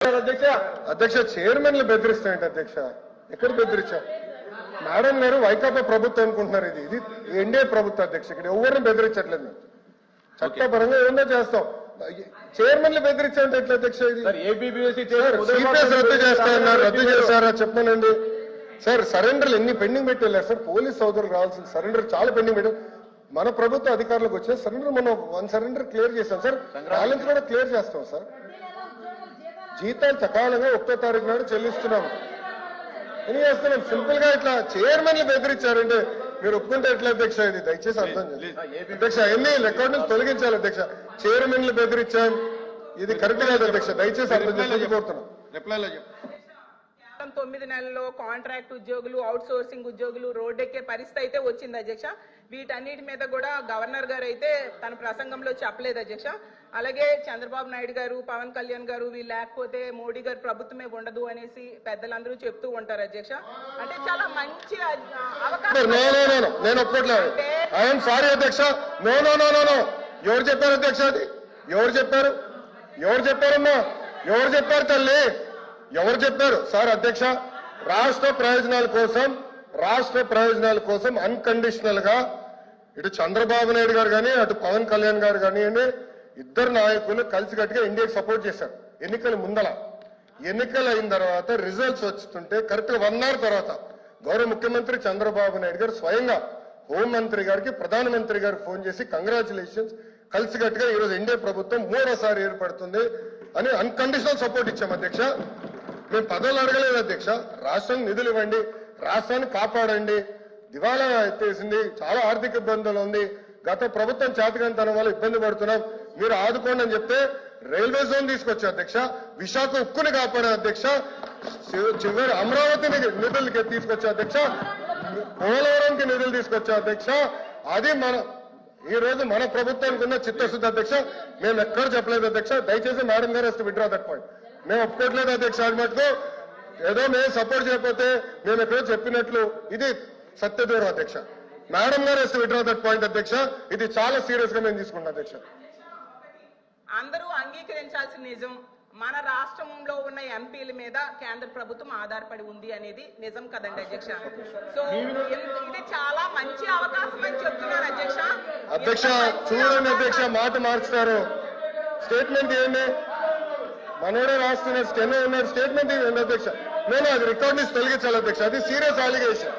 అధ్యక్ష అధ్యక్ష చైర్మన్లు బెదిరిస్తాయండి అధ్యక్ష. ఎక్కడ బెదిరించా? మేడం గారు వైకాపా ప్రభుత్వం అనుకుంటున్నారు. ఇది ఎన్డీఏ ప్రభుత్వం అధ్యక్ష. ఇక్కడ ఎవరిని బెదిరించట్లేదు మేము. చట్టపరంగా ఏమన్నా చేస్తాం. చైర్మన్లు బెదిరించాలంటే ఎట్లా అధ్యక్ష? ఇది సిపిఎస్ రద్దు చేస్తారన్నారు, రద్దు చేస్తారా చెప్పనండి సార్. సరెండర్లు ఎన్ని పెండింగ్ పెట్టి వెళ్ళారు సార్. పోలీస్ సోదరులు రావాల్సిన సరెండర్ చాలా పెండింగ్ పెట్టారు. మన ప్రభుత్వ అధికారులకు వచ్చే సరెండర్ మనం 1 సరెండర్ క్లియర్ చేస్తాం సార్. బ్యాలెన్స్ కూడా క్లియర్ చేస్తాం సార్. జీతాలు సకాలంగా 1వ తారీఖు నాడు చెల్లిస్తున్నాము. ఎన్ని చేస్తున్నాం? సింపుల్ గా ఇట్లా చైర్మన్లు బెదిరించారంటే మీరు ఒప్పుకుంటే ఎట్లా అధ్యక్ష? ఇది దయచేసి అర్థం చేయండి అధ్యక్ష. ఎన్ని రికార్డు నుంచి తొలగించాలి అధ్యక్ష. చైర్మన్లు బెదిరించాం, ఇది కరెక్ట్ కాదు అధ్యక్ష. దయచేసి అర్థం చేసి కోరుతున్నాం. 9 నెలల్లో కాంట్రాక్ట్ ఉద్యోగులు, అవుట్ సోర్సింగ్ ఉద్యోగులు రోడ్డెక్కే పరిస్థితి అయితే వచ్చింది అధ్యక్ష. వీటన్నిటి మీద కూడా గవర్నర్ గారు అయితే తన ప్రసంగంలో చెప్పలేదు అధ్యక్ష. అలాగే చంద్రబాబు నాయుడు గారు, పవన్ కళ్యాణ్ గారు వీళ్ళు లేకపోతే మోడీ గారు ప్రభుత్వమే ఉండదు అనేసి పెద్దలందరూ చెప్తూ ఉంటారు అధ్యక్ష. అంటే చాలా మంచి అవకాశం. నేను ఒప్పుకోవట్లేదు. ఐఎమ్ సారీ అధ్యక్ష. No no no no no. ఎవరు చెప్పారు అధ్యక్ష? అది ఎవరు చెప్పారు? ఎవరు చెప్పారమ్మా? ఎవరు చెప్పారు తల్లి? ఎవరు చెప్పారు సార్? అధ్యక్ష, రాష్ట్ర ప్రయోజనాల కోసం అన్కండిషనల్ గా ఇటు చంద్రబాబు నాయుడు గారు కానీ అటు పవన్ కళ్యాణ్ గారు కానివ్వండి, ఇద్దరు నాయకులు కలిసికట్టుగా ఇండియాకి సపోర్ట్ చేశారు. ఎన్నికల ముందల, ఎన్నికలు అయిన తర్వాత రిజల్ట్స్ వస్తుంటే కరెక్ట్ గా 1 అవర్ తర్వాత గౌరవ ముఖ్యమంత్రి చంద్రబాబు నాయుడు గారు స్వయంగా హోంమంత్రి గారికి, ప్రధానమంత్రి గారికి ఫోన్ చేసి కంగ్రాచులేషన్స్, కలిసికట్టుగా ఈరోజు ఎన్డీఏ ప్రభుత్వం 3వసారి ఏర్పడుతుంది అని అన్కండిషనల్ సపోర్ట్ ఇచ్చాం అధ్యక్ష. మేము పదవులు అడగలేదు అధ్యక్ష. రాష్ట్రానికి నిధులు ఇవ్వండి, రాష్ట్రాన్ని కాపాడండి, దివాలా ఎత్తేసింది, చాలా ఆర్థిక ఇబ్బందులు ఉంది, గత ప్రభుత్వం చేతకంతనం వల్ల ఇబ్బంది పడుతున్నాం, మీరు ఆదుకోండి అని చెప్తే రైల్వే జోన్ తీసుకొచ్చా అధ్యక్ష. విశాఖ ఉక్కుని కాపాడే అధ్యక్ష. చివరి అమరావతిని నిధులకి తీసుకొచ్చా అధ్యక్ష. పోలవరంకి నిధులు తీసుకొచ్చా అధ్యక్ష. అది ఈ రోజు మన ప్రభుత్వానికి ఉన్న చిత్తశుద్ధి అధ్యక్ష. మేము ఎక్కడ చెప్పలేదు అధ్యక్ష. దయచేసి మేడం గారు వస్తే విత్డ్రా దట్ పాయింట్. మేము ఒప్పుకోవట్లేదు అధ్యక్ష. అది మటుకు ఏదో మేము సపోర్ట్ చేయకపోతే మేము ఎక్కడో చెప్పినట్లు ఇది సత్యదూరం అధ్యక్ష. మేడం గారు వస్తే విత్డ్రా దట్ పాయింట్ అధ్యక్ష. ఇది చాలా సీరియస్ గా మేము తీసుకుంటాం అధ్యక్ష. అందరూ అంగీకరించాల్సిన నిజం, మన రాష్ట్రంలో ఉన్న ఎంపీల మీద కేంద్ర ప్రభుత్వం ఆధారపడి ఉంది అనేది నిజం కదండి అధ్యక్ష. సో ఇది చాలా మంచి అవకాశం అని చెప్తున్నారు అధ్యక్ష. అధ్యక్ష చూడండి అధ్యక్ష, మాట మార్చుతారు. స్టేట్మెంట్ ఏంటి? మనోడే రాస్తున్న స్టెనో ఉన్నాడు. స్టేట్మెంట్ ఏంటి అధ్యక్ష? నేను అది రికార్డ్ నుంచి తొలగించాలి అధ్యక్ష. అది సీరియస్ అలిగేషన్.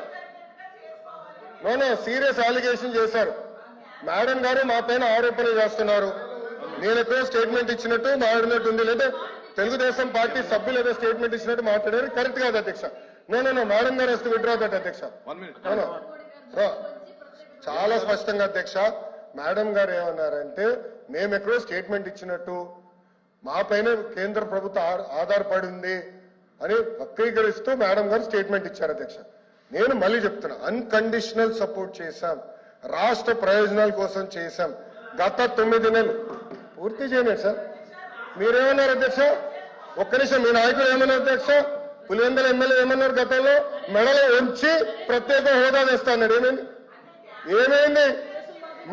సీరియస్ అలిగేషన్ చేశారు. మేడం గారు మా పైన ఆరోపణలు చేస్తున్నారు. నేను ఎక్కడో స్టేట్మెంట్ ఇచ్చినట్టు మాట్లాడినట్టుంది, లేదా తెలుగుదేశం పార్టీ సభ్యులు ఏదో స్టేట్మెంట్ ఇచ్చినట్టు మాట్లాడారు. కరెక్ట్ కాదు అధ్యక్ష. నో మేడం గారు వస్తే విత్డ్రా దట్ అధ్యక్ష. చాలా స్పష్టంగా అధ్యక్ష మేడం గారు ఏమన్నారంటే మేము ఎక్కడో స్టేట్మెంట్ ఇచ్చినట్టు, మా పైన కేంద్ర ప్రభుత్వం ఆధారపడి ఉంది అని వక్రీకరిస్తూ మేడం గారు స్టేట్మెంట్ ఇచ్చారు అధ్యక్ష. నేను మళ్ళీ చెప్తున్నా, అన్కండిషనల్ సపోర్ట్ చేశాం, రాష్ట్ర ప్రయోజనాల కోసం చేశాం. గత 9 నెలలు పూర్తి చేయలేదు సార్. మీరేమన్నారు అధ్యక్ష? ఒక్క నిమిషం. మీ నాయకులు ఏమన్నారు అధ్యక్ష? పులివెందుల ఎమ్మెల్యే ఏమన్నారు? గతంలో మెడలో ఉంచి ప్రత్యేక హోదా తెస్తాన్నాడు. ఏమైంది?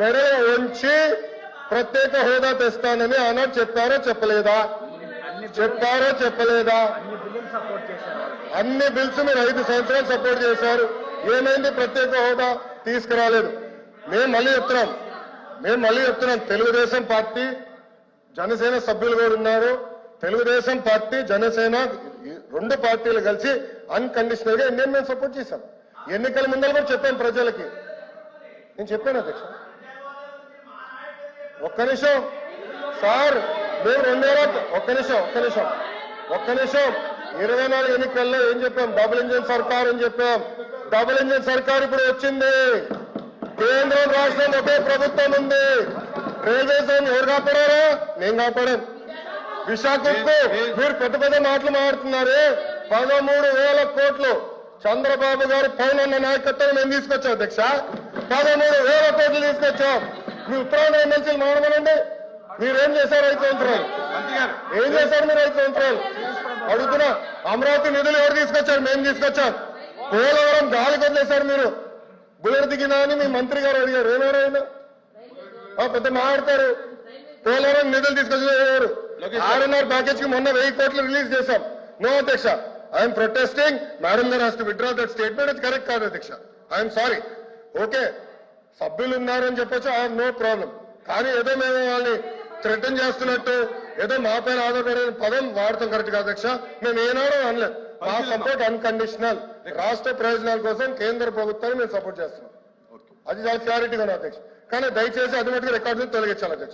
మెడలో ఉంచి ప్రత్యేక హోదా తెస్తానని ఆనాడు చెప్పారో చెప్పలేదా? అన్ని బిల్స్ మీరు 5 సంవత్సరాలు సపోర్ట్ చేశారు. ఏమైంది? ప్రత్యేక హోదా తీసుకురాలేదు. మేము మళ్ళీ చెప్తున్నాం తెలుగుదేశం పార్టీ, జనసేన సభ్యులు కూడా ఉన్నారు. తెలుగుదేశం పార్టీ, జనసేన 2 పార్టీలు కలిసి అన్కండిషనల్ గా ఇండియన్ మేము సపోర్ట్ చేశాం. ఎన్నికల ముందర కూడా చెప్పాను ప్రజలకి. నేను చెప్పాను అధ్యక్ష. ఒక్క నిమిషం సార్. మేము 24 ఎన్నికల్లో ఏం చెప్పాం? డబుల్ ఇంజిన్ సర్కార్ అని చెప్పాం. డబుల్ ఇంజిన్ సర్కార్ ఇప్పుడు వచ్చింది. కేంద్రం, రాష్ట్రం ఒకే ప్రభుత్వం ఉంది. రైల్వే జోన్ ఎవరు కాపాడారా? నేను కాపాడాను. విశాఖకు మీరు పెద్ద మాటలు మాట్లాడుతున్నారు. 13,000 కోట్లు చంద్రబాబు గారు పైన నాయకత్వం మేము తీసుకొచ్చాం అధ్యక్ష. 13,000 కోట్లు తీసుకొచ్చాం. మీ ఉత్తరాంధ్ర ఎమ్మెల్సీలు మాట్లాడండి. మీరేం చేశారు 5 సంవత్సరాలు? ఏం చేశారు మీరు 5 సంవత్సరాలు? అడుగుతున్నా. అమరావతి నిధులు ఎవరు తీసుకొచ్చారు? మేము తీసుకొచ్చాం. పోలవరం గాలికి వదిలేశారు మీరు. బుల్లెట్ దిగినా అని మీ మంత్రి గారు అడిగారు. ఏమెవరైనా పెద్ద మాట్లాడతారు. పోలవరం నిధులు తీసుకొచ్చారు. ఆర్ఎన్ఆర్ ప్యాకేజ్ కి మొన్న 1000 కోట్లు రిలీజ్ చేశాం. నో అధ్యక్ష, ఐఎమ్ ప్రొటెస్టింగ్. మేడం గారు has to withdraw that statement. అది కరెక్ట్ కాదు అధ్యక్ష. I'm sorry. ఓకే, సభ్యులు ఉన్నారని చెప్పొచ్చు, ఐ హావ్ నో ప్రాబ్లం. కానీ ఏదో మేము వాళ్ళని థ్రెటన్ చేస్తున్నట్టు ఏదో మా పైన ఆధారపడే పదం వాడతాం కరెక్ట్ కాదు అధ్యక్ష. మేము ఏనాడో అనలేదు. మా సపోర్ట్ అన్కండిషనల్. రాష్ట్ర ప్రయోజనాల కోసం కేంద్ర ప్రభుత్వాన్ని మేము సపోర్ట్ చేస్తున్నాం. అది చాలా క్లారిటీగా ఉంది అధ్యక్ష. కానీ దయచేసి అది మటుకు రికార్డు తొలగించాలి అధ్యక్ష.